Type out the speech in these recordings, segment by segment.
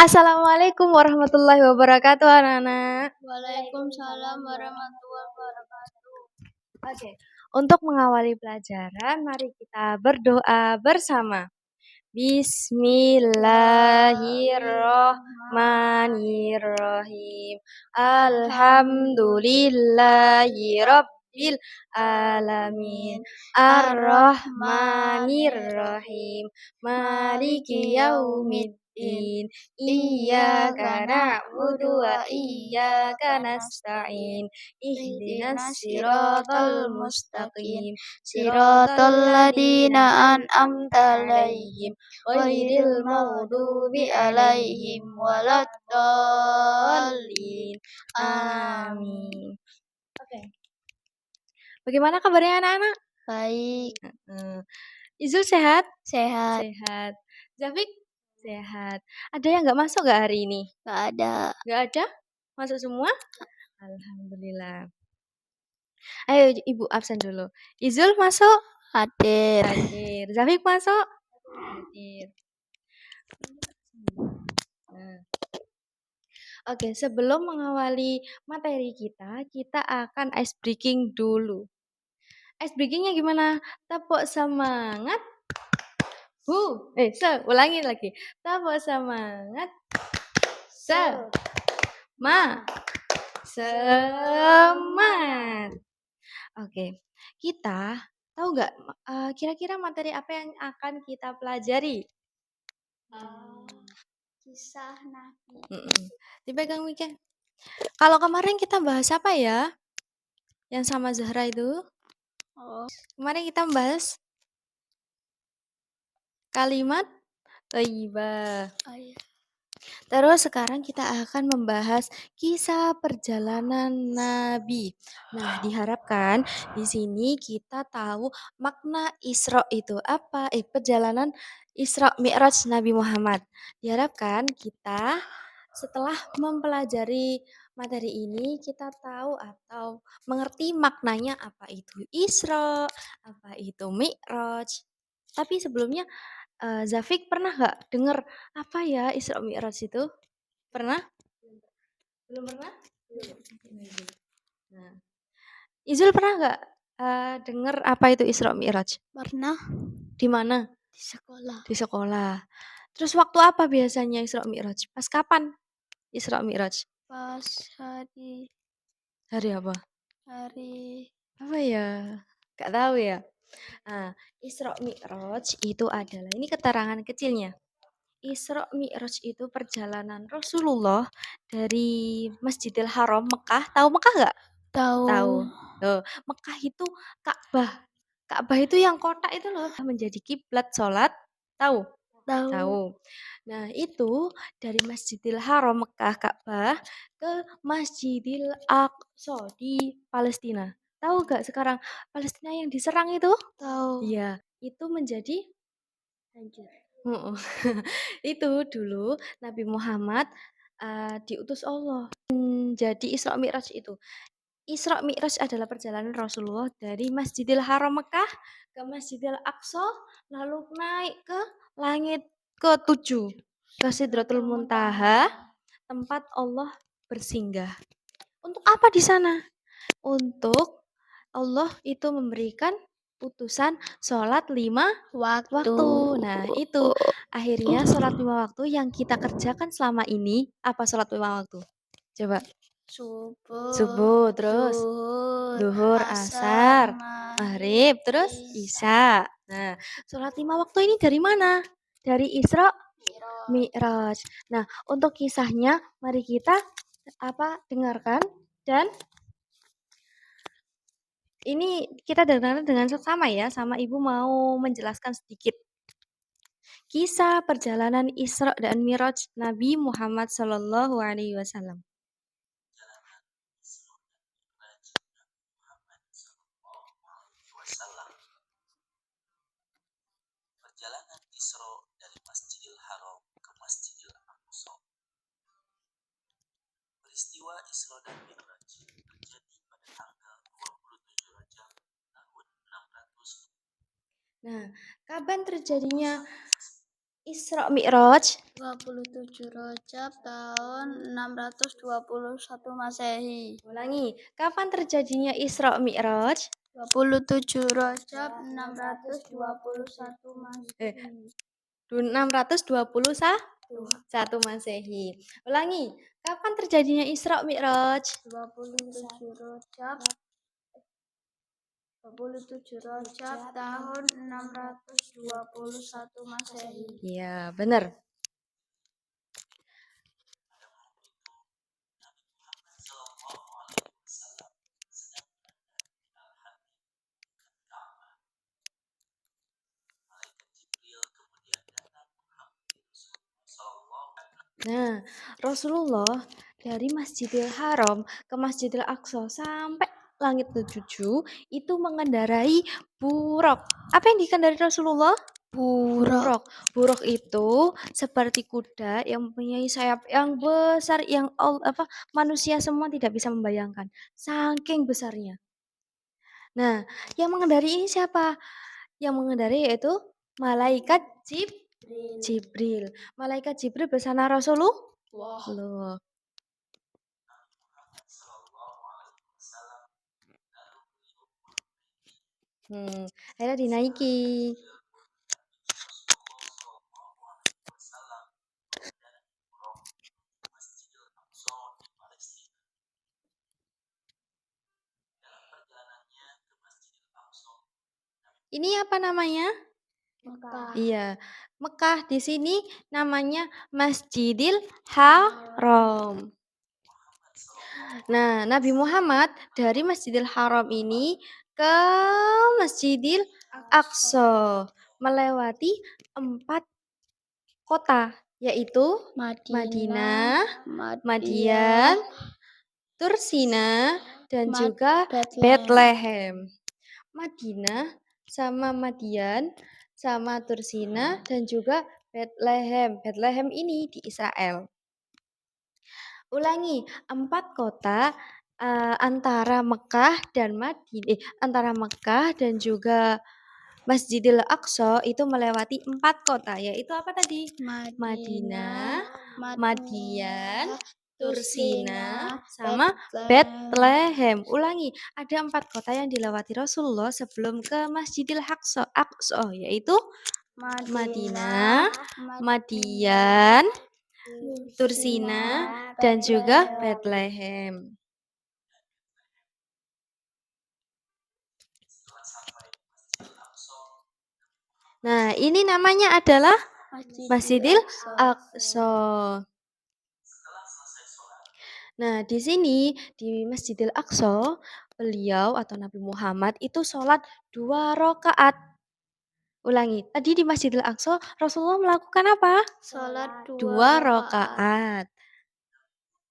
Assalamualaikum warahmatullahi wabarakatuh, anak-anak. Waalaikumsalam warahmatullahi wabarakatuh. Oke, untuk mengawali pelajaran, mari kita berdoa bersama. Bismillahirrahmanirrahim. Alhamdulillahirabbil alamin. Ar-Rahmanirrahim. Maliki yaumiddin. Iyyaka na'budu wa iyyaka nasta'in. Ihdinas siratal mustaqim. Siratal ladina an'amta alaihim ghairil maghdubi alaihim waladdallin. Amin. Oke. Bagaimana kabarnya anak-anak? Baik, Izul sehat? sehat. Sehat. Zafik? Sehat. Ada yang nggak masuk nggak hari ini? Gak ada. Nggak ada? Masuk semua? Alhamdulillah. Ayo ibu absen dulu. Izul masuk? Hadir. Hadir. Zafik masuk? Hadir. Nah. Oke, sebelum mengawali materi kita akan ice breaking dulu. Ice breakingnya gimana? Tepuk semangat. Ulangi lagi. Tepuk semangat. Semangat. Oke, kita tahu nggak kira-kira materi apa yang akan kita pelajari? Kisah Nabi. Dipegang mikir. Kalau kemarin kita bahas apa ya? Yang sama Zahra itu? Kemarin kita bahas kalimat thayyibah. Terus sekarang kita akan membahas kisah perjalanan Nabi. Nah, diharapkan di sini kita tahu makna Isra itu apa? Perjalanan Isra Mi'raj Nabi Muhammad. Diharapkan kita setelah mempelajari materi ini kita tahu atau mengerti maknanya apa itu Isra, apa itu Mi'raj. Tapi sebelumnya Zafik pernah nggak dengar apa ya Isra Mi'raj itu? Pernah? Belum pernah? Nah, Izul pernah nggak dengar apa itu Isra Mi'raj? Pernah Di mana? di sekolah. Di sekolah. Terus waktu apa biasanya Isra Mi'raj? Pas kapan Isra Mi'raj? Pas hari Apa? hari Apa ya? Gak tahu ya. Nah, Isra Mi'raj itu adalah ini keterangan kecilnya. Isra Mi'raj itu perjalanan Rasulullah dari Masjidil Haram Mekah. Tahu Mekah nggak? Tahu. Mekah itu Ka'bah. Ka'bah itu yang kotak itu loh menjadi kiblat sholat. Tahu? Tahu. Nah, itu dari Masjidil Haram Mekah Ka'bah ke Masjidil Aqsa di Palestina. Tahu nggak sekarang Palestina yang diserang itu? Tahu. Iya, itu menjadi hancur. Itu dulu Nabi Muhammad diutus Allah jadi Isra Mi'raj itu. Isra Mi'raj adalah perjalanan Rasulullah dari Masjidil Haram Mekah ke Masjidil Aqsa lalu naik ke langit ke-7 ke Sidratul Muntaha tempat Allah bersinggah. Untuk apa di sana? Untuk Allah itu memberikan utusan sholat 5 waktu. Nah, itu akhirnya sholat 5 waktu yang kita kerjakan selama ini. Apa sholat 5 waktu? Coba. Subuh, terus duhur, asar, maghrib, terus isya. Nah, sholat 5 waktu ini dari mana? Dari Isra Mi'raj. Nah, untuk kisahnya mari kita dengarkan dan ini kita dengarkan dengan seksama ya, sama Ibu mau menjelaskan sedikit. Kisah perjalanan Isra dan Mi'raj Nabi Muhammad Sallallahu Alaihi Wasallam. Perjalanan Isra dari Masjidil Haram ke Masjidil Aqsa. Peristiwa Isra dan Mi'raj terjadi pada tanggal 27 Rajab tahun 600. Nah, kapan terjadinya Isra Mi'raj. 27 Rajab tahun 621 Masehi. Ulangi, kapan terjadinya Isra Mi'raj? 27 Rajab 621 Masehi. 621 Masehi. Ulangi, kapan terjadinya Isra Mi'raj? 27 Rajab 27 Rajab tahun 621 Masehi. Iya, benar. Sallallahu Alaihi Wasallam sedang berada di Al-Hadi dekat Ka'bah. Malaikat Jibril kemudian datang menghampiri Rasulullah Sallallahu Alaihi Wasallam. Nah, Rasulullah dari Masjidil Haram ke Masjidil Aqsa sampai langit ketujuh itu mengendarai buraq. Apa yang dikendarai Rasulullah? Buraq. Buraq itu seperti kuda yang mempunyai sayap yang besar yang manusia semua tidak bisa membayangkan. Saking besarnya. Nah, yang mengendarai ini siapa? Yang mengendarai yaitu malaikat Jibril. Malaikat Jibril bersama Rasulullah. Loh. Muhammad Sallallahu Alaihi Wasallam lalu beliau memperbaiki Akhirnya dinaiki. Rasulullah Sallallahu Alaihi Wasallam dari Buraq menuju Masjidil Aqsa di Palestina. Dalam perjalanannya ke Masjidil Aqsa, Ini apa namanya? Mekah. Iya, Mekah di sini namanya Masjidil Haram. Muhammad Sallallahu Nah, Nabi Muhammad dari Masjidil Haram ini ke Masjidil Aqsa melewati 4 kota, yaitu Madinah, Madian, Tursina, dan juga Bethlehem. Madinah sama Madian sama Tursina dan juga Bethlehem. Bethlehem ini di Israel. Ulangi, 4 kota antara Mekah dan juga Masjidil Aqsa itu melewati 4 kota, yaitu apa tadi? Madinah, Madian, Tursina, sama Bethlehem. Ulangi, ada 4 kota yang dilewati Rasulullah sebelum ke Masjidil Aqsa, yaitu Madinah, Madian, Tursina, dan juga Bethlehem. setelah sampai di Masjidil Aqsa, Nah, ini namanya adalah Masjidil Aqsa. setelah selesai sholat, Nah, di sini di Masjidil Aqsa, beliau atau Nabi Muhammad itu sholat 2 rakaat. Ulangi, tadi di Masjidil Aqsa Rasulullah melakukan apa? Salat 2 2 rakaat.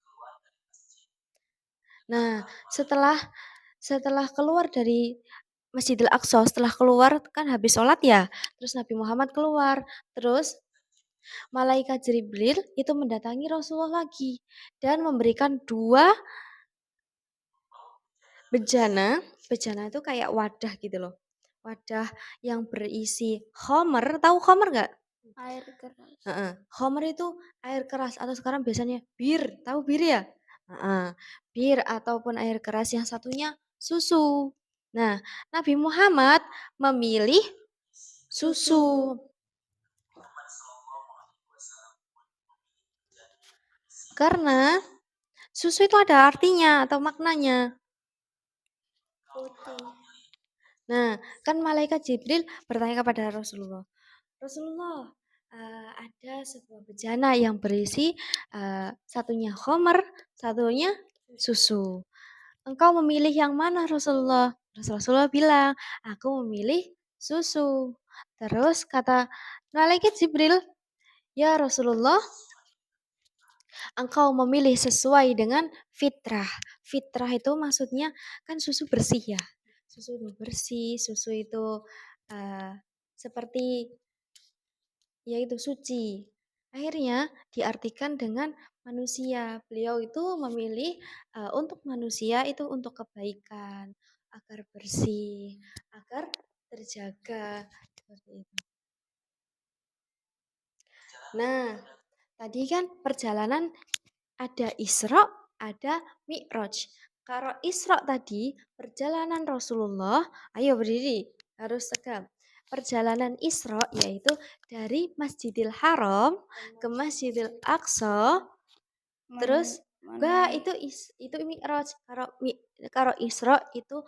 keluar dari masjid. Nah, setelah keluar dari Masjidil Aqsa, setelah keluar kan habis sholat ya, terus Nabi Muhammad keluar, terus malaikat Jibril itu mendatangi Rasulullah lagi dan memberikan 2 bejana. Bejana itu kayak wadah gitu loh. Wadah yang berisi khomer, tahu khomer nggak? air keras. Khomer itu air keras atau sekarang biasanya bir, tahu bir ya? Bir ataupun air keras, yang satunya susu. Nah, Nabi Muhammad memilih susu. Muhammad Sallallahu Alaihi Wasallam pun memilih bejana yang berisi Karena susu itu ada artinya atau maknanya. Putih. Nah, kan malaikat Jibril bertanya kepada Rasulullah, Rasulullah, ada sebuah bejana yang berisi satunya khomer, satunya susu. Engkau memilih yang mana Rasulullah? Rasulullah bilang, aku memilih susu. Terus kata malaikat Jibril, ya Rasulullah, engkau memilih sesuai dengan fitrah. Fitrah itu maksudnya kan susu bersih ya. Susu itu bersih, susu itu seperti yaitu suci. Akhirnya diartikan dengan manusia. Beliau itu memilih untuk manusia itu untuk kebaikan, agar bersih, agar terjaga seperti itu. Nah, tadi kan perjalanan ada Isra, ada Mi'raj. Kalau Isra tadi perjalanan Rasulullah, ayo berdiri, harus tegak. Perjalanan Isra yaitu dari Masjidil Haram ke Masjidil Aqsa, terus enggak itu Mi'raj. Kalau Isra itu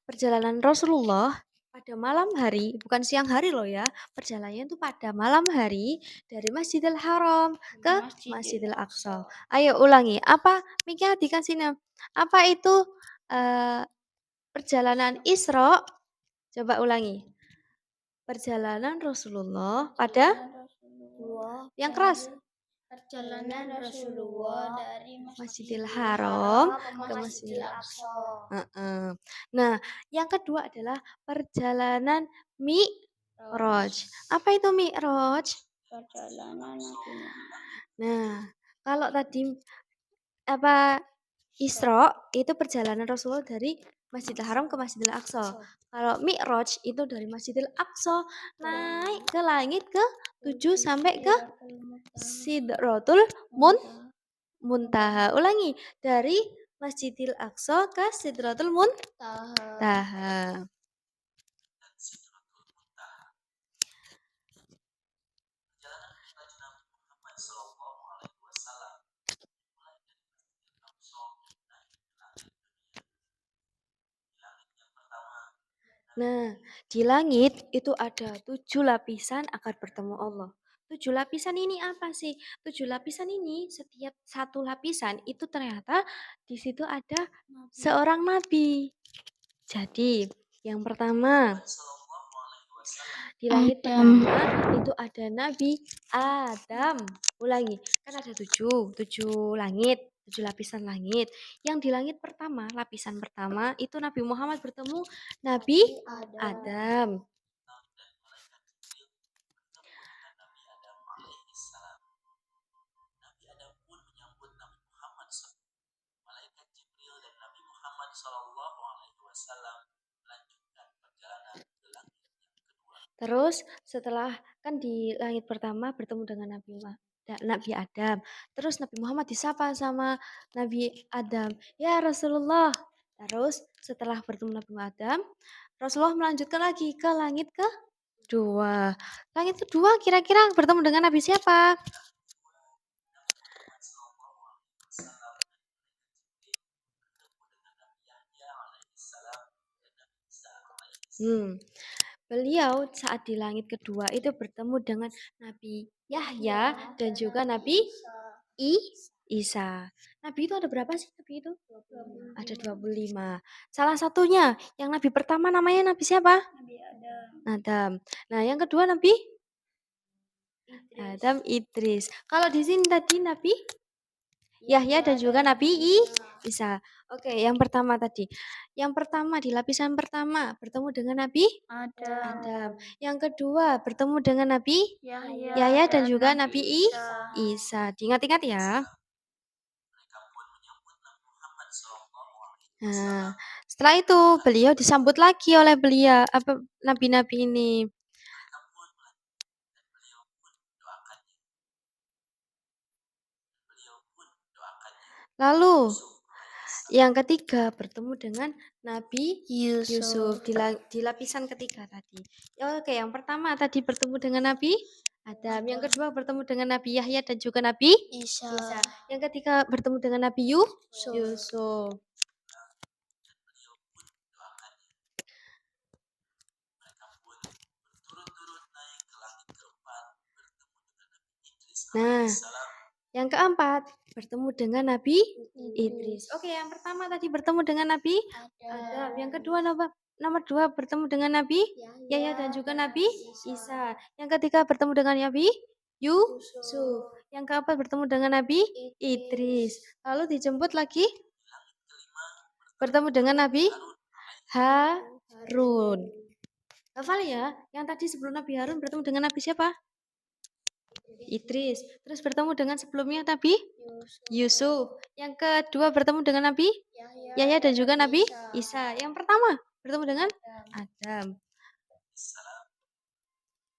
perjalanan Rasulullah pada malam hari, bukan siang hari loh ya. Perjalanannya itu pada malam hari dari Masjidil Haram ke Masjidil Aqsa. Ayo ulangi. Apa? Mika dikasih apa itu perjalanan Isra? Coba ulangi. Perjalanan Rasulullah pada yang keras. Perjalanan Rasulullah dari Masjidil Haram ke Masjidil Aqsa. Nah, yang kedua adalah perjalanan Mi'raj. Apa itu Mi'raj? Perjalanan Nabi Muhammad. Nah, kalau tadi apa Isra itu perjalanan Rasulullah dari Masjidil Haram ke Masjidil Aqsa. Kalau Mi'raj itu dari Masjidil Aqsa naik ke langit ke 7 sampai ke Sidratul Muntaha. Ulangi, dari Masjidil Aqsa ke Sidratul Muntaha. dan Sidratul Muntaha. Perjalanan Mi'raj Nabi Muhammad Sallallahu Alaihi Wasallam mulai dari Masjidil Aqsa naik ke langit dunia. Di langit yang pertama, Nah, di langit itu ada 7 lapisan akan bertemu Allah. 7 lapisan ini apa sih? 7 lapisan ini setiap satu lapisan itu ternyata di situ ada seorang nabi. Jadi, yang pertama Sallallahu Alaihi Wasallam di langit pertama itu ada Nabi Adam. Ulangi, kan ada 7 langit, 7 lapisan langit. Yang di langit pertama, lapisan pertama itu Nabi Muhammad bertemu Nabi Adam. dan malaikat Jibril bertemu dengan Nabi Adam alaihissalam. Nabi Adam pun menyambut Nabi Muhammad SAW. Malaikat Jibril dan Nabi Muhammad Sallallahu Alaihi Wasallam melanjutkan perjalanan ke langit yang kedua. Terus setelah kan di langit pertama bertemu dengan Nabi Adam. Terus Nabi Muhammad disapa sama Nabi Adam, "Ya Rasulullah." Terus setelah bertemu Nabi Adam, Rasulullah melanjutkan lagi ke langit kedua. Langit kedua kira-kira bertemu dengan Nabi siapa? Nabi Muhammad Sallallahu Alaihi Wasallam dan malaikat Jibril bertemu dengan Nabi Yahya alaihissalam dan Nabi Isa alaihissalam. Beliau saat di langit kedua itu bertemu dengan Nabi Yahya dan juga Nabi Isa. Nabi itu ada berapa sih Nabi itu? Ada 25. Salah satunya yang Nabi pertama namanya Nabi siapa? Nabi Adam. Adam. Nah, yang kedua Nabi Adam Idris. Kalau di sini tadi Nabi Yahya dan juga Nabi Isa. Oke, yang pertama tadi. Yang pertama di lapisan pertama bertemu dengan Nabi Adam. Yang kedua bertemu dengan Nabi Yahya dan juga Nabi Isa. Diingat-ingat ya. Mereka pun menyambut Nabi Muhammad Sallallahu Alaihi Nah, Wasallam. setelah itu beliau disambut lagi oleh nabi-nabi ini. Mereka pun dan beliau pun doakannya. Lalu Yusuf alaihissalam. yang ketiga bertemu dengan Nabi Yusuf di lapisan ketiga tadi. Oke, yang pertama tadi bertemu dengan Nabi Adam, yang kedua bertemu dengan Nabi Yahya dan juga Nabi Isa. Yang ketiga bertemu dengan Nabi Yusuf. Dan beliau pun doakannya. Mereka pun berturut-turut naik ke langit keempat bertemu dengan Nabi Idris alaihissalam. Yang keempat bertemu dengan Nabi Idris. Oke, yang pertama tadi bertemu dengan Nabi Adam. Yang kedua nomor 2 bertemu dengan Nabi Yahya dan juga Nabi Isa. Yang ketiga bertemu dengan Nabi Yusuf. Yang keempat bertemu dengan Nabi Idris. Lalu dijemput lagi Di langit kelima bertemu dengan Nabi Harun Harun. Hafal ya, yang tadi sebelum Nabi Harun bertemu dengan Nabi siapa? Idris. Terus bertemu dengan sebelumnya Nabi Yusuf. Yang kedua bertemu dengan Nabi Yahya dan juga Nabi Isa. Yang pertama bertemu dengan Adam. alaihissalam.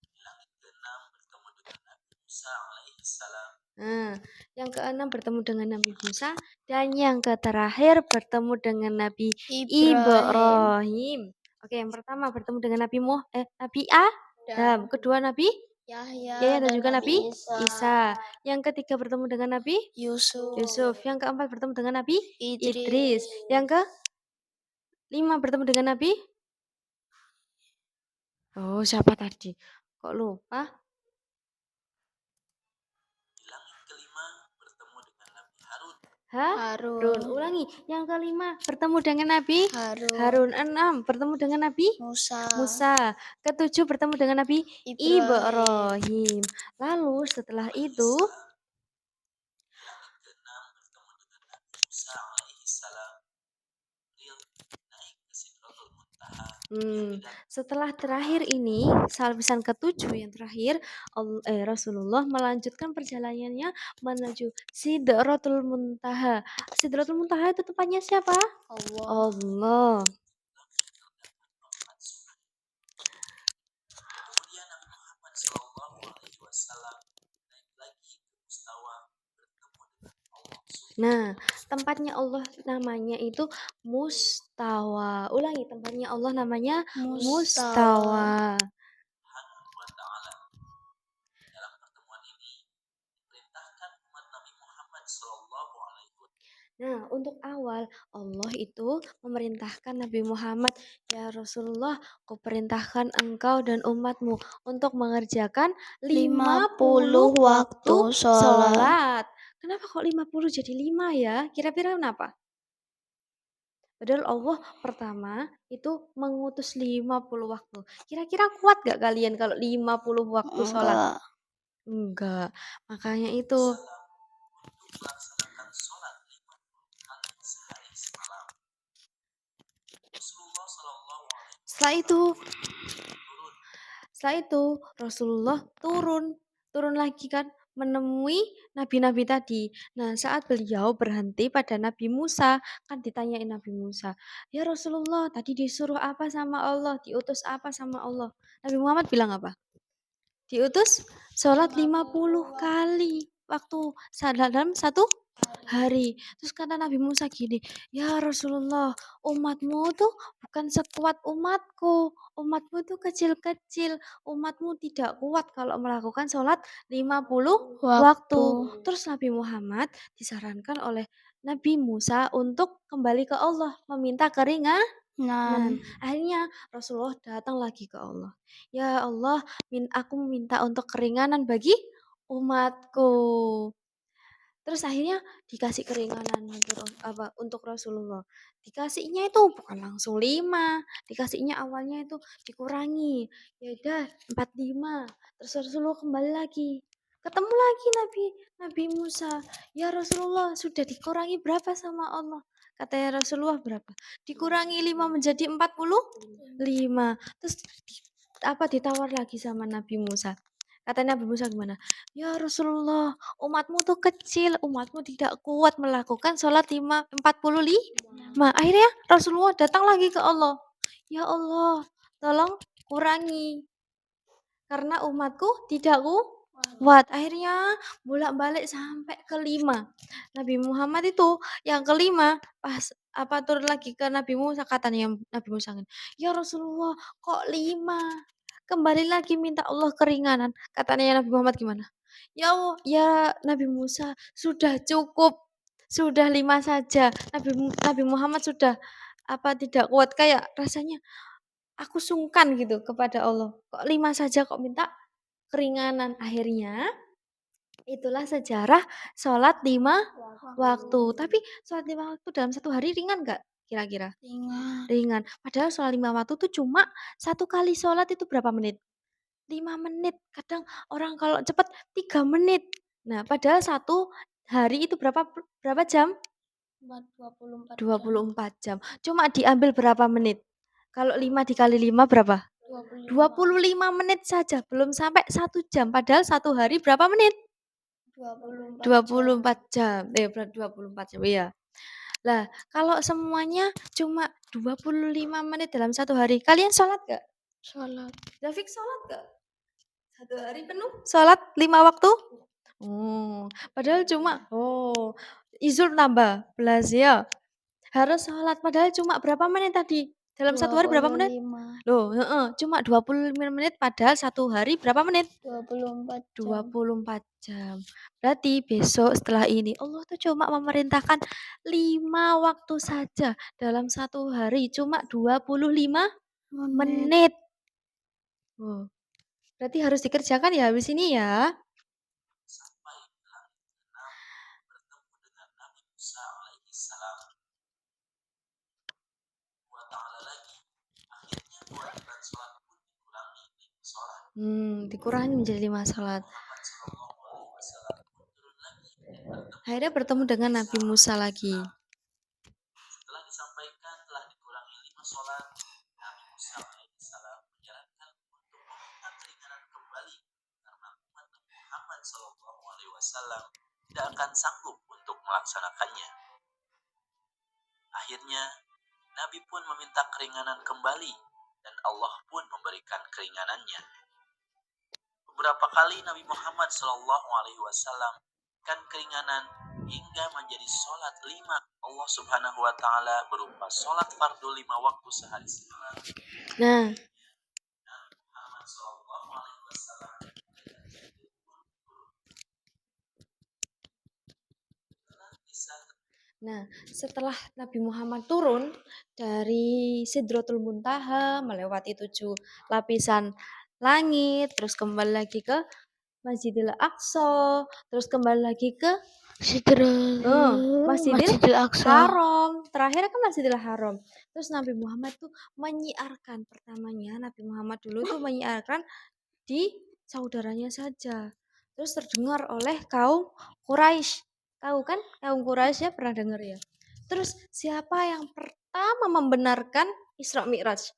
Di langit keenam bertemu dengan Nabi Musa alaihi salam. Nah, yang keenam bertemu dengan Nabi Musa dan yang terakhir bertemu dengan Nabi Ibrahim. Oke, yang pertama bertemu dengan Nabi Adam, kedua Nabi Yahya dan juga Nabi Isa. Isa. Yang ketiga bertemu dengan Nabi Yusuf. Yang keempat bertemu dengan Nabi Idris. Yang kelima bertemu dengan Nabi siapa tadi? Kok lupa? Bilang yang kelima bertemu dengan Nabi Harun. Harun. Ulangi. Yang kelima bertemu dengan Nabi Harun. 6 bertemu dengan Nabi Musa. Ketujuh bertemu dengan Nabi Ibrahim. Lalu setelah itu Bilang yang keenam bertemu dengan Nabi Musa alaihi salam. Beliau naik ke Sidratul Muntaha. Setelah terakhir ini, lapisan ketujuh yang terakhir, Rasulullah melanjutkan perjalanannya menuju Sidratul Muntaha. Sidratul Muntaha itu tempatnya siapa? Allah. Kemudian Nabi Muhammad Shallallahu Alaihi Wasallam naik lagi ke mustawa bertemu dengan Allah. Nah, tempatnya Allah namanya itu Mustawa. Ulangi, tempatnya Allah namanya Mustawa. Subhanahu wa ta'ala. Dalam pertemuan ini diperintahkan umat Nabi Muhammad Shallallahu Alaihi Wasallam. Nah, untuk awal Allah itu memerintahkan Nabi Muhammad, ya Rasulullah, kuperintahkan engkau dan umatmu untuk mengerjakan 50 waktu sholat. Kenapa kok 50 jadi 5 ya? Kira-kira kenapa? Padahal Allah pertama itu mengutus 50 waktu. Kira-kira kuat gak kalian kalau 50 waktu sholat? Enggak. Makanya itu. Untuk melaksanakan sholat 50 kali sehari semalam. Rasulullah Shallallahu Alaihi Wasallam. Setelah itu Rasulullah turun lagi kan menemui nabi-nabi tadi. Nah, saat beliau berhenti pada Nabi Musa, kan ditanyain Nabi Musa, "Ya Rasulullah, tadi disuruh apa sama Allah? Diutus apa sama Allah?" Nabi Muhammad bilang apa? Diutus sholat 50 kali waktu dalam satu hari. Terus kata Nabi Musa gini, "Ya Rasulullah, umatmu tuh bukan sekuat umatku. Umatmu tuh kecil-kecil. Umatmu tidak kuat kalau melakukan sholat 50 waktu." Terus Nabi Muhammad disarankan oleh Nabi Musa untuk kembali ke Allah, meminta keringanan. Akhirnya Rasulullah datang lagi ke Allah. "Ya Allah, aku meminta untuk keringanan bagi umatku." Terus akhirnya dikasih keringanan untuk Rasulullah. Dikasihnya itu bukan langsung 5, dikasihnya awalnya itu dikurangi. Ya udah 45. Terus Rasulullah kembali lagi. Ketemu lagi Nabi Musa. "Ya Rasulullah, sudah dikurangi berapa sama Allah?" Katanya Rasulullah berapa? Dikurangi 5 menjadi 45. Terus ditawar lagi sama Nabi Musa. Katanya Nabi Musa gimana? "Ya Rasulullah, umatmu tuh kecil, umatmu tidak kuat melakukan sholat 45. Akhirnya Rasulullah datang lagi ke Allah. "Ya Allah, tolong kurangi. Karena umatku tidak kuat." Akhirnya bolak-balik sampai ke-5. Nabi Muhammad itu yang ke-5 pas turun lagi ke Nabi Musa, katanya Nabi Musa, "Ya Rasulullah, kok 5? Kembali lagi minta Allah keringanan." Katanya Nabi Muhammad gimana? Ya Nabi Musa, sudah cukup. Sudah 5 saja. Nabi Muhammad sudah tidak kuat, kayak rasanya aku sungkan gitu kepada Allah. Kok 5 saja kok minta keringanan. Akhirnya itulah sejarah sholat 5 waktu. Tapi sholat 5 waktu dalam satu hari ringan gak kira-kira? Ringan. Padahal sholat 5 waktu itu cuma satu kali sholat itu berapa menit? 5 menit. Kadang orang kalau cepat 3 menit. Nah, padahal satu hari itu berapa jam? 24 jam. Cuma diambil berapa menit? Kalau 5 dikali 5 berapa? 25 menit saja. Belum sampai 1 jam. Padahal satu hari berapa menit? 24 jam. 24 jam. Iya. Lah, kalau semuanya cuma 25 menit dalam satu hari, kalian sholat gak? Sholat. David sholat gak? Satu hari penuh sholat 5 waktu? Oh, padahal cuma izur nambah belas ya. Harus sholat padahal cuma berapa menit tadi? Dalam satu hari berapa menit? 25, Loh, heeh, cuma 25 menit padahal satu hari berapa menit? 24 jam. 24 jam. Berarti besok setelah ini Allah tuh cuma memerintahkan 5 waktu saja dalam satu hari cuma 25 Menit. menit. Oh, berarti harus dikerjakan ya habis ini ya. Sampai ke langit keenam bertemu dengan Nabi Musa alaihi salam. Wa ta'ala lagi. Akhirnya kewajiban sholat pun dikurangi 5 sholat. Dikurangi menjadi 5 salat. Muhammad sallallahu alaihi wasallam pun turun lagi Akhirnya bertemu dengan Nabi Musa lagi. Setelah disampaikan telah dikurangi 5 sholat, Nabi Musa alaihissalam menyarankan untuk meminta keringanan kembali karena umat Nabi Muhammad sallallahu alaihi wasallam tidak akan sanggup untuk melaksanakannya. Akhirnya Nabi pun meminta keringanan kembali dan Allah pun memberikan keringanannya. Beberapa kali Nabi Muhammad sallallahu alaihi wasallam kan keringanan hingga menjadi sholat 5 Allah subhanahu wa ta'ala berupa sholat fardu 5 waktu sehari semalam. Nah, Nabi Muhammad sallallahu alaihi wasallam setelah Nabi Muhammad turun dari Sidratul Muntaha melewati 7 lapisan langit, terus kembali lagi ke Masjidil Aqsa, terus kembali lagi ke Masjidil Aqsa. Haram. Terakhir kan Masjidil Haram. Terus Nabi Muhammad tuh menyiarkan pertamanya, Nabi Muhammad dulu tuh menyiarkan di saudaranya saja. Terus terdengar oleh kaum Quraisy. Tahu kan kaum Quraisy ya, pernah dengar ya. Terus siapa yang pertama membenarkan Isra Mi'raj?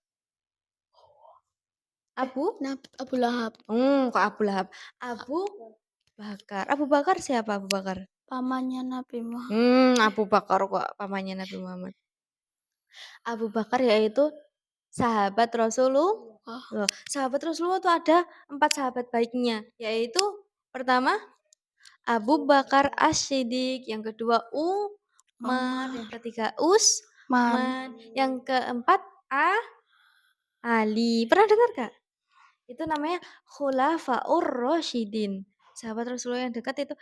Abu Lahab. Kok Abu Lahab? Abu Bakar. Abu Bakar siapa Abu Bakar? Pamannya Nabi Muhammad. Abu Bakar kok pamannya Nabi Muhammad. Abu Bakar yaitu sahabat Rasulullah. Loh, sahabat Rasulullah itu ada 4 sahabat baiknya, yaitu pertama Abu Bakar As-Siddiq, yang kedua Umar, yang ketiga Utsman, yang keempat Ali. Pernah dengar gak? Itu namanya Khulafaur Rasyidin. Sahabat Rasulullah yang dekat itu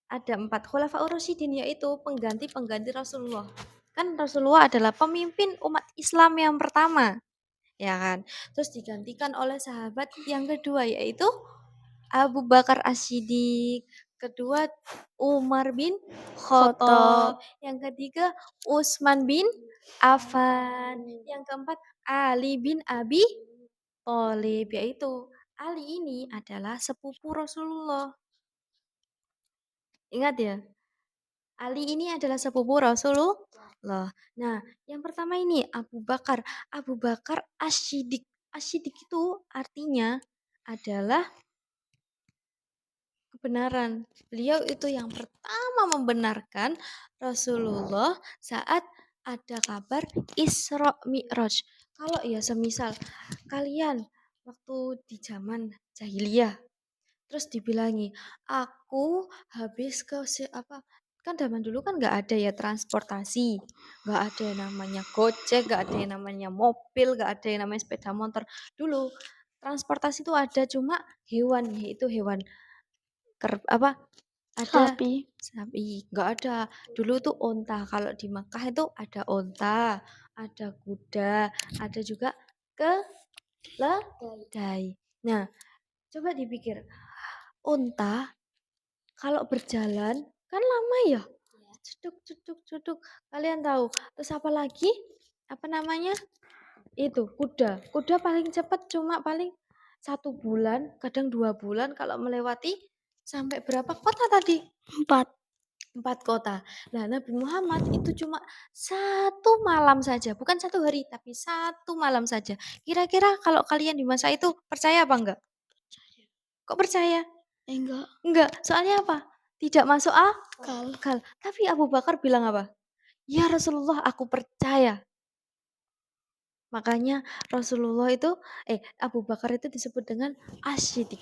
ada 4 Khulafaur Rasyidin, yaitu pengganti-pengganti Rasulullah. Kan Rasulullah adalah pemimpin umat Islam yang pertama, ya kan? Terus digantikan oleh sahabat yang kedua, yaitu Abu Bakar As-Siddiq, kedua Umar bin Khattab, yang ketiga Utsman bin Affan, yang keempat Ali bin Abi Thalib, yaitu Ali ini adalah sepupu Rasulullah. Ingat ya, Ali ini adalah sepupu Rasulullah. Nah, yang pertama ini Abu Bakar. Abu Bakar As-Siddiq. As-Siddiq itu artinya adalah kebenaran. Beliau itu yang pertama membenarkan Rasulullah saat ada kabar Isra Mi'raj. Kalau ya semisal kalian waktu di zaman jahiliyah terus dibilangi, aku habis ke kan zaman dulu kan nggak ada ya transportasi, nggak ada yang namanya gojek, nggak ada yang namanya mobil, nggak ada yang namanya sepeda motor. Dulu transportasi itu ada cuma hewan, yaitu hewan ada sapi, nggak ada. Dulu tuh onta. Kalau di Makkah itu ada onta, ada kuda, ada juga keledai. Nah, coba dipikir, unta kalau berjalan kan lama ya, ceduk. Kalian tahu. Terus apa lagi? Apa namanya? Itu kuda paling cepat cuma paling 1 bulan, kadang 2 bulan kalau melewati sampai berapa kota tadi? 4 kota. Nah, Nabi Muhammad itu cuma 1 malam saja, bukan 1 hari, tapi 1 malam saja. Kira-kira kalau kalian di masa itu percaya apa enggak? Kok percaya? Enggak, soalnya apa? Tidak masuk akal. Tapi Abu Bakar bilang apa? Ya Rasulullah, aku percaya. Makanya Rasulullah itu, Abu Bakar itu disebut dengan As-Siddiq.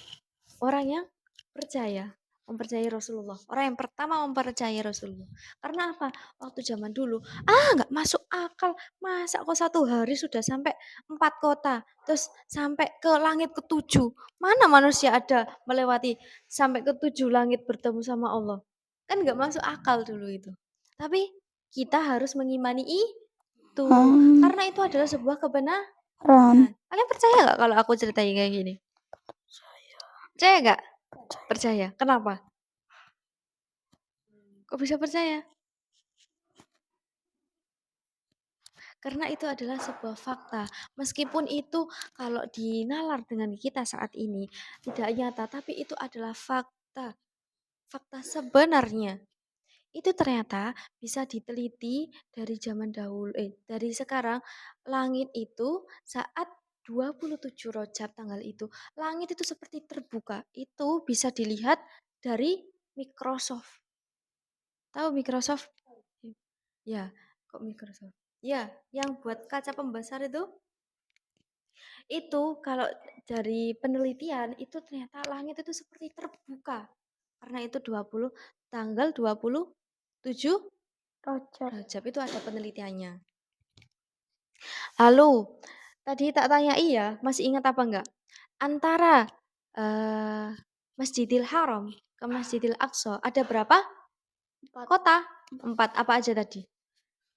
Orang yang percaya. mempercayai Rasulullah. Orang yang pertama mempercayai Rasulullah. Karena apa? Waktu zaman dulu, nggak masuk akal. Masa kok 1 hari sudah sampai 4 kota, terus sampai ke langit ke-7. Mana manusia ada melewati sampai ke-7 langit bertemu sama Allah? Kan nggak masuk akal dulu itu. Tapi kita harus mengimani itu. Karena itu adalah sebuah kebenaran. Kalian percaya nggak kalau aku ceritain kayak gini? Percaya nggak? Percaya. Kenapa? Kok bisa percaya? Karena itu adalah sebuah fakta. Meskipun itu kalau dinalar dengan kita saat ini tidak nyata, tapi itu adalah fakta. Fakta sebenarnya. Itu ternyata bisa diteliti dari zaman dahulu, dari sekarang. Langit itu saat 27 Rajab tanggal itu, langit itu seperti terbuka. Itu bisa dilihat dari Microsoft. Tahu Microsoft? Ya, kok Microsoft? Ya, yang buat kaca pembesar itu. Itu kalau dari penelitian itu ternyata langit itu seperti terbuka. Karena itu tanggal 27 Rajab itu ada penelitiannya. Lalu, tadi tak tanya masih ingat apa enggak? Antara Masjidil Haram ke Masjidil Aqsa ada berapa? 4. Kota? 4. Apa aja tadi?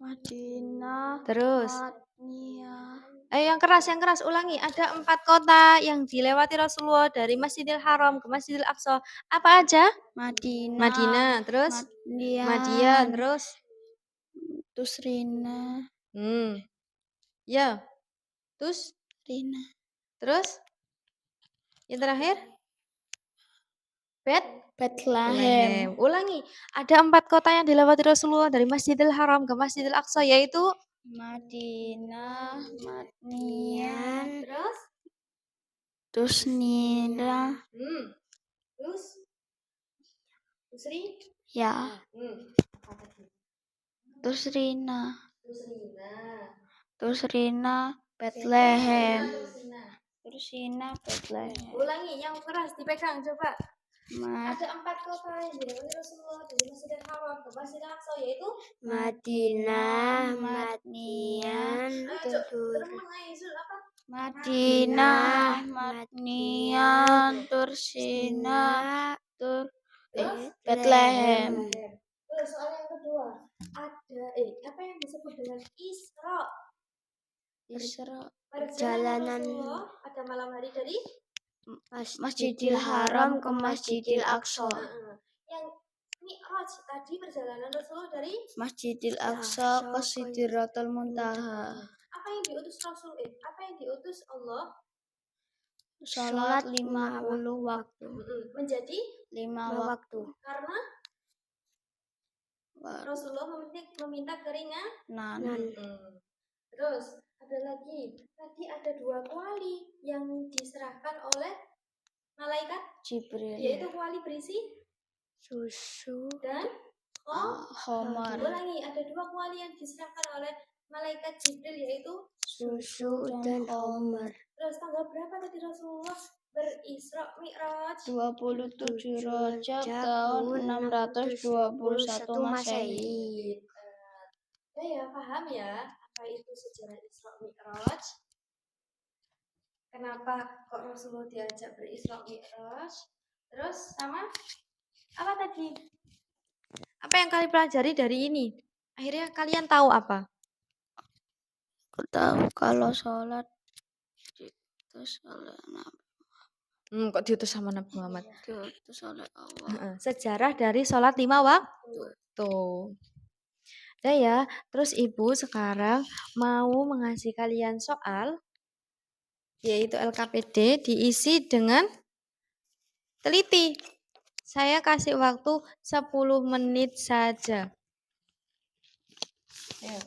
Madinah, Terus? Madniyah. Yang keras, ulangi. Ada 4 kota yang dilewati Rasulullah dari Masjidil Haram ke Masjidil Aqsa. Apa aja? Madinah, terus? Madian, terus? Tusrina. Ya. Terus? Rina. Terus? Yang terakhir? Bethlehem. Ulangi. Ada 4 kota yang dilewati Rasulullah dari Masjidil Haram ke Masjidil Aqsa, yaitu? Madinah, Madniyah, Terus? Tusnina. Terus? Tusri? Ya. Tusrina. Tusrina, Bethlehem. Tusrina, Bethlehem. Ulangi, yang keras dipegang coba. Ada 4 kota yang dilewati Rasulullah dari Masjidil Haram ke Masjidil Aqsa, yaitu? Madinah, Madniyah, Tursina, Bethlehem. Terus soal yang kedua, ada apa yang disebut dengan Isra? Perjalanan Rasulullah pada malam hari dari Masjidil Haram ke Masjidil Aqsa. Yang Mi'raj tadi perjalanan Rasulullah dari Masjidil Aqsa ke Sidratul Muntaha. Apa yang diutus Rasul? Apa yang diutus Allah? Salat 50 waktu. Menjadi 5 waktu. Karena Rasulullah meminta keringanan. Terus ada lagi. Tadi ada 2 kuali yang diserahkan oleh malaikat Jibril. Yaitu kuali berisi susu dan khamar. Ulangi, ada 2 kuali yang diserahkan oleh malaikat Jibril, yaitu susu dan khamar. Terus tanggal berapa tadi Rasulullah berisra Mi'raj? 27 Rajab tahun 621 Masehi. Ya, paham ya apa itu sejarah Isra Mi'raj? Kenapa kok Rasulullah diajak berisra Mi'raj? Terus sama apa tadi? Apa yang kalian pelajari dari ini? Akhirnya kalian tahu apa? Aku tahu kalau sholat diutus oleh Nabi. Kok diutus sama Nabi Muhammad? Diutus oleh Allah. Sejarah dari sholat 5 waktu. Ya, terus Ibu sekarang mau mengasih kalian soal, yaitu LKPD diisi dengan teliti. Saya kasih waktu 10 menit saja. Ayo.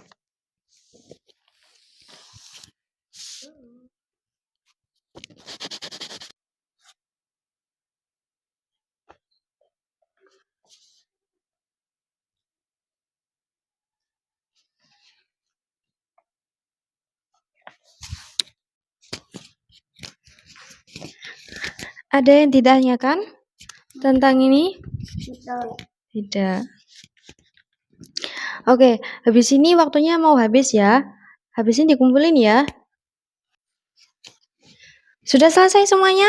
Ada yang ditanyakan tentang ini? Tidak. Oke, habis ini waktunya mau habis ya. Habis ini dikumpulin ya. Sudah selesai semuanya?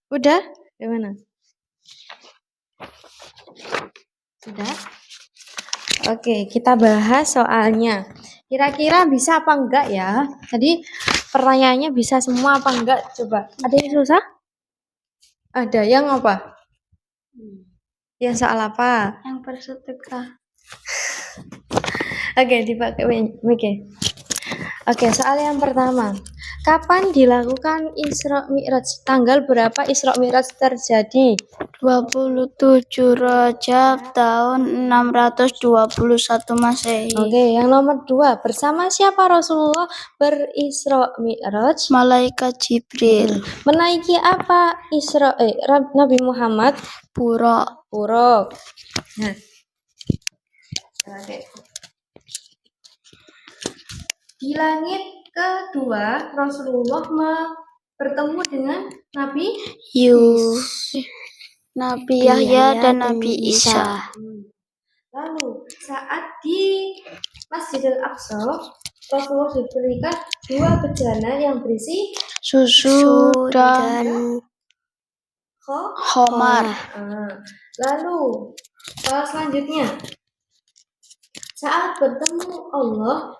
Udah? Gimana? Sudah? Oke, kita bahas soalnya. Kira-kira bisa apa enggak ya? Tadi pertanyaannya bisa semua apa enggak? Coba. Ada yang susah? Ada yang apa? Yang soal apa? Yang bersedekah. Oke, dipakai oke. Oke, soal yang pertama. Kapan dilakukan Isra Mi'raj? Tanggal berapa Isra Mi'raj terjadi? 27 Rajab tahun 621 Masehi. Oke, yang nomor 2. Bersama siapa Rasulullah berisra Mi'raj? Malaikat Jibril. Menaiki apa Nabi Muhammad? Buraq. Nah. Oke. Di langit kedua, Rasulullah bertemu dengan Nabi Yahya dan Nabi Isa. Lalu saat di Masjidil Aqsa, Rasulullah diberikan 2 bejana yang berisi susu dan khamar. Lalu soal selanjutnya, saat bertemu Allah,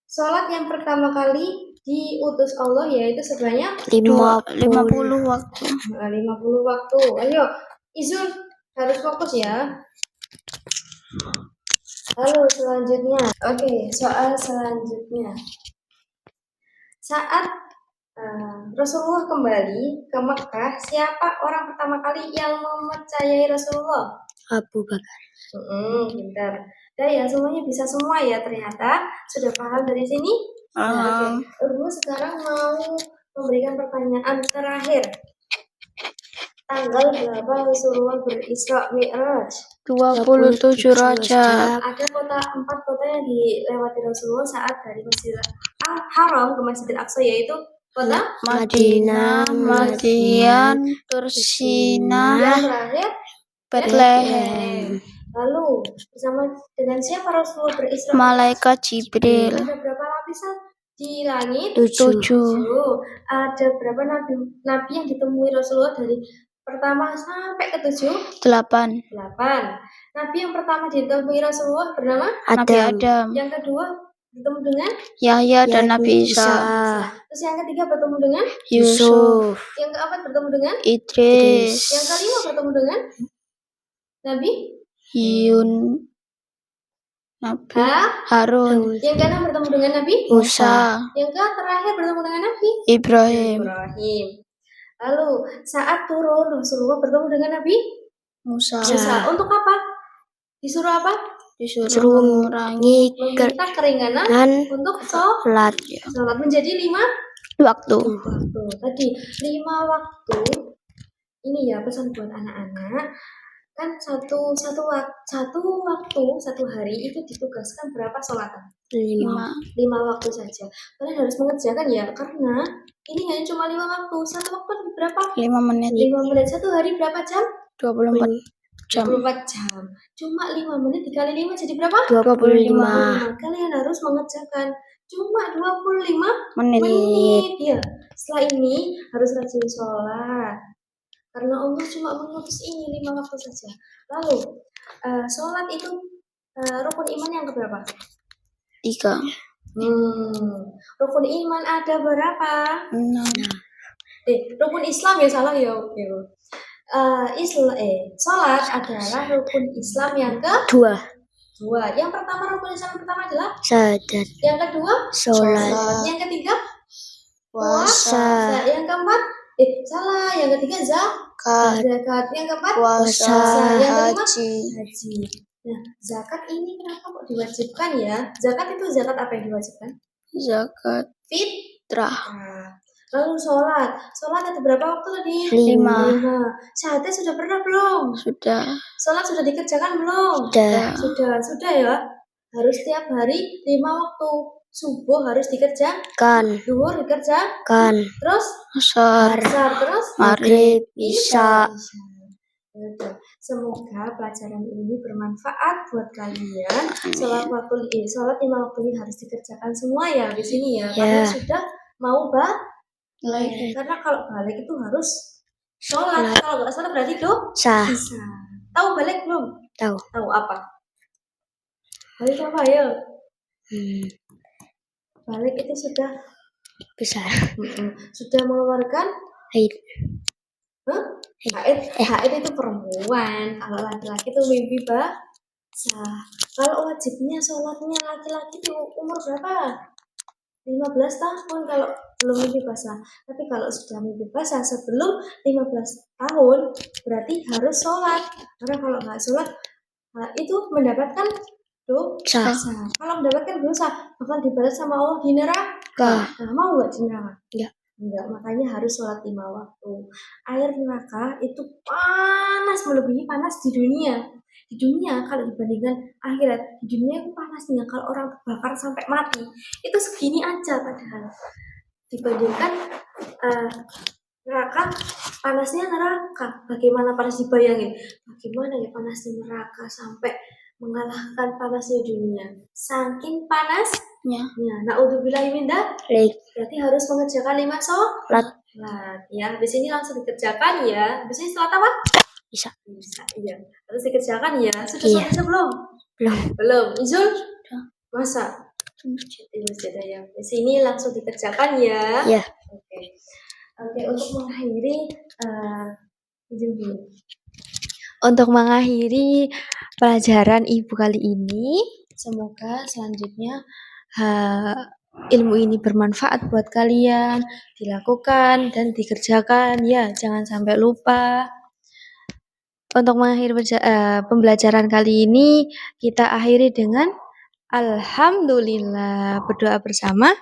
sholat yang pertama kali diutus Allah yaitu sebanyak 50 waktu. 50 waktu. Ayo, Izul harus fokus ya. Lalu selanjutnya, oke, soal selanjutnya. Saat Rasulullah kembali ke Mekah, siapa orang pertama kali yang mempercayai Rasulullah? Abu Bakar. Pintar. Udah ya, semuanya bisa semua ya ternyata. Sudah paham dari sini? Oke. Ibu sekarang mau memberikan pertanyaan terakhir. Tanggal berapa Rasulullah berisra Mi'raj? 27 Rajab. Ada 4 kota yang dilewati Rasulullah saat dari Masjidil Haram ke Masjidil Aqsa, yaitu kota Madinah, Madian, Tursina, yang terakhir Bethlehem. Lalu bersama dengan siapa Rasulullah berisra? Malaikat Jibril. Ada berapa lapisan di langit? 7. Ada berapa nabi yang ditemui Rasulullah dari pertama sampai ke 7? 8. Nabi yang pertama ditemui Rasulullah bernama Nabi Adam. Yang kedua bertemu dengan Yahya dan Nabi Isa. Terus yang ketiga bertemu dengan Yusuf. Yang keempat bertemu dengan Idris. Yang kelima bertemu dengan Nabi Harun. Yang keenam bertemu dengan Nabi Musa. Yang terakhir bertemu dengan Nabi Ibrahim. Lalu saat turun Rasulullah bertemu dengan Nabi Musa. Untuk apa? Disuruh apa? Disuruh mengurangi meminta keringanan untuk sholat menjadi 5 waktu. Tadi 5 waktu. Ini ya pesan buat anak-anak. Kan satu hari itu ditugaskan berapa sholatan? 5 waktu saja. Kalian harus mengerjakan ya, karena ini hanya cuma 5 waktu. Satu waktu berapa? 5 menit. 5 menit. Satu hari berapa jam? 24 jam. Cuma 5 menit dikali 5 jadi berapa? 25. Kalian harus mengerjakan cuma 25 menit. Ya. Setelah ini harus rajin sholat. Karena Allah cuma mengutus ini 5 waktu saja. Lalu sholat itu rukun iman yang keberapa? 3. Rukun iman ada berapa? 6. Rukun Islam ya salah ya. Sholat adalah rukun Islam yang kedua. Yang pertama rukun Islam yang pertama adalah syahadat. Yang kedua sholat. Yang ketiga puasa. Yang keempat yang ketiga zakat. Yang keempat puasa. Yang kelima haji. Nah, zakat ini kenapa kok diwajibkan ya? Zakat itu zakat apa yang diwajibkan? Zakat fitrah. Lalu sholat ada berapa waktu tadi? 5. Syahadat sudah pernah belum? Sudah. Sholat sudah dikerjakan belum? Sudah ya. Harus setiap hari 5 waktu. Subuh harus dikerjakan. Zuhur dikerjakan. Terus asar. Terus maghrib, isya. Yaudah, semoga pelajaran ini bermanfaat buat kalian. Sholat lima waktu ini harus dikerjakan semua ya di sini ya. Karena sudah mau balik. Karena kalau balik itu harus sholat. Kalau nggak sholat berarti dosa. Tahu balik belum? Tahu. Tahu apa? Balik apa ya? Balik itu sudah Besar. Sudah mengeluarkan Haid. Haid itu perempuan. Kalau laki-laki itu mimpi basah. Kalau wajibnya sholatnya laki-laki itu umur berapa? 15 tahun kalau belum mimpi basah. Tapi kalau sudah mimpi basah sebelum 15 tahun berarti harus sholat. Karena kalau nggak sholat itu mendapatkan dosa. Kalau mendapatkan dosa bakal dibalas sama Allah di neraka. Nah, mau nggak di neraka? Enggak, makanya harus sholat 5 waktu. Air neraka itu panas, melebihi panas di dunia. Di dunia kalau dibandingkan akhirat, di dunia itu panasnya kalau orang bakar sampai mati itu segini aja, padahal dibandingkan neraka, panasnya neraka. Bagaimana panas dibayangin? Bagaimana ya panasnya neraka sampai mengalahkan panasnya dunia? Saking panasnya. Na'udzubillahi min dzalik. Berarti harus mengerjakan 5 sholat. Ya, di sini langsung dikerjakan ya. Di sini sholat apa? Bisa. Iya. Harus dikerjakan ya. Sudah sholat belum? Belum. Izul? Masa? Di masjid ya. Di sini langsung dikerjakan ya. Iya. Oke, untuk mengakhiri Untuk mengakhiri pelajaran Ibu kali ini, semoga selanjutnya ilmu ini bermanfaat buat kalian, dilakukan dan dikerjakan ya, jangan sampai lupa. Untuk mengakhiri pembelajaran kali ini, kita akhiri dengan Alhamdulillah. Berdoa bersama.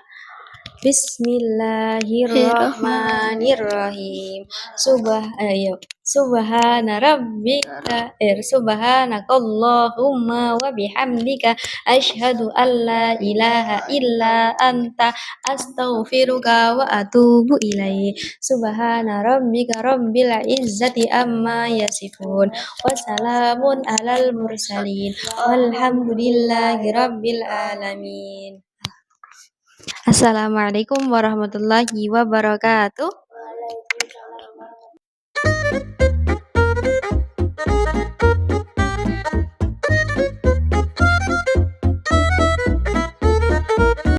Bismillahirrahmanirrahim. Subhanakallahumma wa bihamdika asyhadu an la ilaha illa anta astaghfiruka wa atubu ilaik. Subhana rabbika rabbil izzati amma yasifun wa salamun alal mursalin walhamdulillahi rabbil alamin. Assalamualaikum warahmatullahi wabarakatuh.